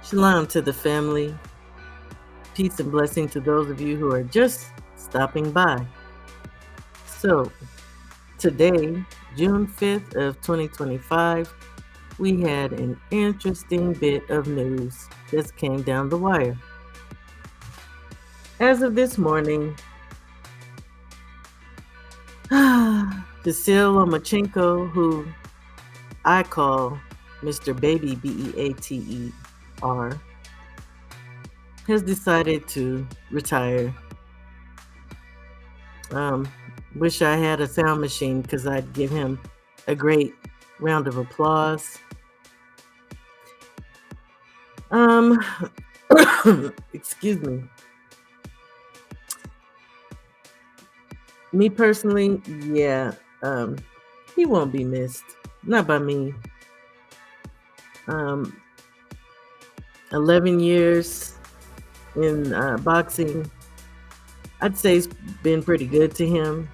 Shalom to the family. Peace and blessing to those of you who are just stopping by. So, today, June 5th of 2025, we had an interesting bit of news that came down the wire. As of this morning, Sooooo Lomachenko, who I call Mr. Baby Beater, has decided to retire. Wish I had a sound machine because I'd give him a great round of applause. Excuse me. Me personally, yeah, he won't be missed. Not by me. 11 years in boxing. I'd say it's been pretty good to him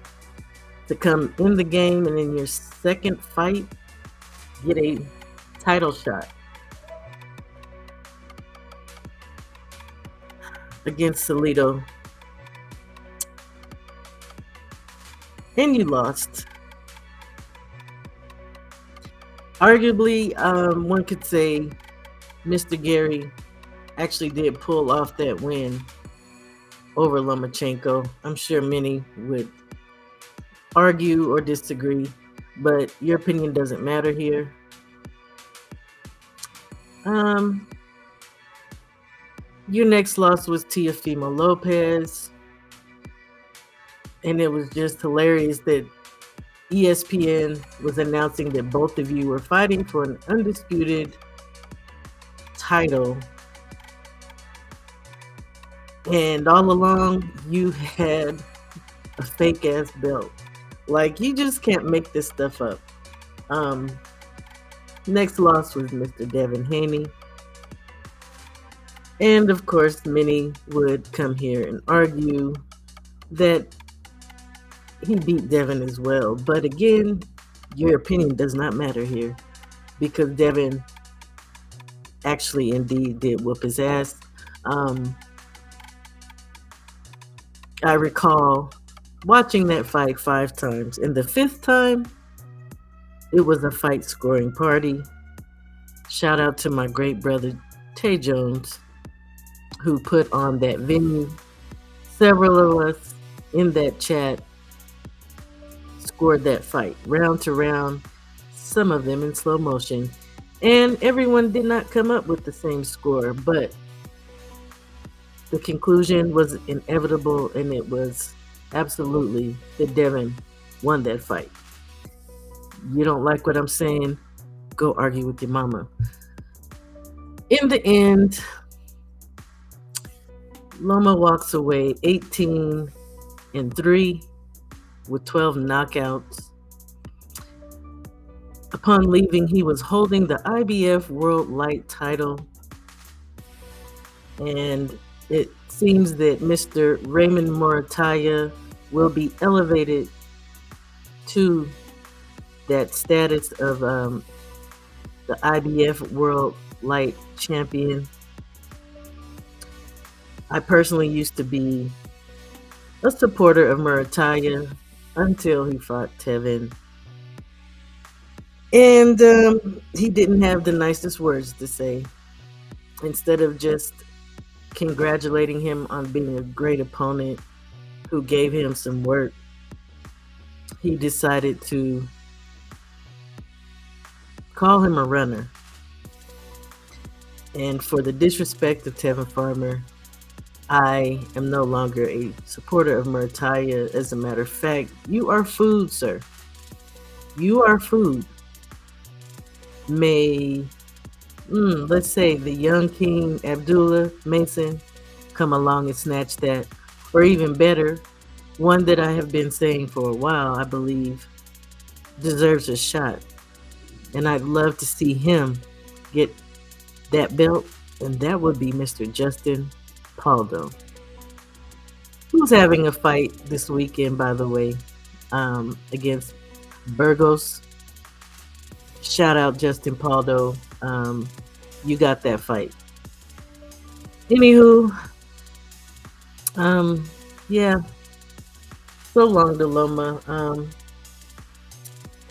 to come in the game and in your second fight get a title shot against Salido. And you lost. Arguably, one could say Mr. Gary actually did pull off that win over Lomachenko. I'm sure many would argue or disagree, but your opinion doesn't matter here. Your next loss was Teofimo Lopez, and it was just hilarious that ESPN was announcing that both of you were fighting for an undisputed title, and all along you had a fake ass belt. Like, you just can't make this stuff up. Next loss was Mr. Devin Haney. And of course, many would come here and argue that he beat Devin as well. But again, your opinion does not matter here because Devin actually indeed did whoop his ass. I recall watching that fight 5 times, and the 5th time, it was a fight scoring party. Shout out to my great brother, Tay Jones, who put on that venue. Several of us in that chat scored that fight, round to round, some of them in slow motion. And everyone did not come up with the same score, but the conclusion was inevitable, and it was absolutely that Devin won that fight. You don't like what I'm saying? Go argue with your mama. In the end, Loma walks away 18-3 with 12 knockouts. Upon leaving, he was holding the IBF World Light title, and it seems that Mr. Raymond Morataya will be elevated to that status of the IBF World Light Champion. I personally used to be a supporter of Murataya until he fought Tevin. And he didn't have the nicest words to say. Instead of just congratulating him on being a great opponent who gave him some work, he decided to call him a runner. And for the disrespect of Tevin Farmer, I am no longer a supporter of Murataya. As a matter of fact, you are food, sir. You are food. May, let's say, the young King Abdullah Mason come along and snatch that. Or even better, one that I have been saying for a while, I believe, deserves a shot. And I'd love to see him get that belt, and that would be Mr. Justin Paldo, who's having a fight this weekend, by the way, against Burgos. Shout out Justin Paldo. You got that fight. Anywho, um, yeah, so long to Loma.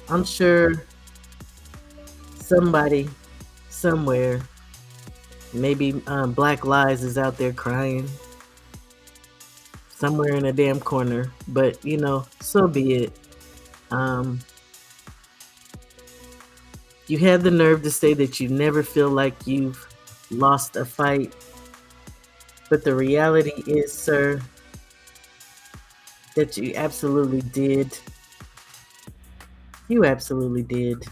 I'm sure somebody somewhere, maybe Black Lies is out there crying somewhere in a damn corner. But so be it. Um, you had the nerve to say that you never feel like you've lost a fight, but the reality is, sir, that you absolutely did. You absolutely did.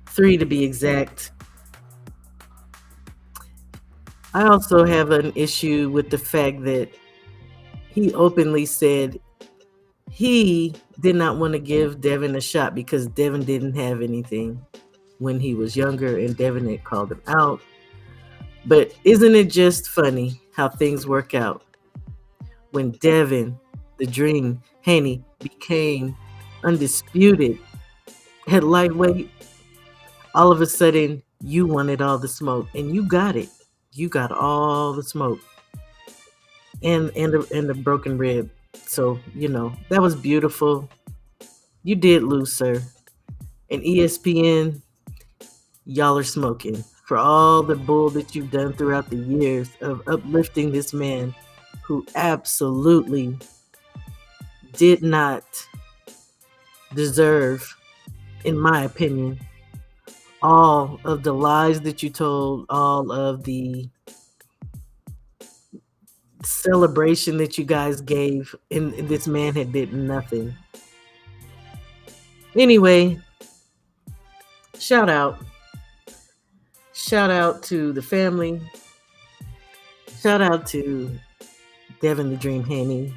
Three to be exact. I also have an issue with the fact that he openly said he did not want to give Devin a shot because Devin didn't have anything when he was younger and Devin had called him out. But isn't it just funny how things work out? When Devin, the Dream, Haney, became undisputed at lightweight, all of a sudden you wanted all the smoke and you got it. You got all the smoke and the broken rib. So, that was beautiful. You did lose, sir. And ESPN, y'all are smoking for all the bull that you've done throughout the years of uplifting this man who absolutely did not deserve, in my opinion, all of the lies that you told, all of the celebration that you guys gave, and this man had did nothing. Anyway, shout out. Shout out to the family. Shout out to Devin the Dream Haney.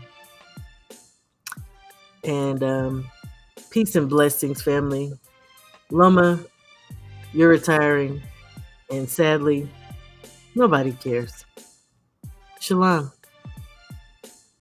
And peace and blessings, family. Loma, you're retiring. And sadly, nobody cares. Shalom.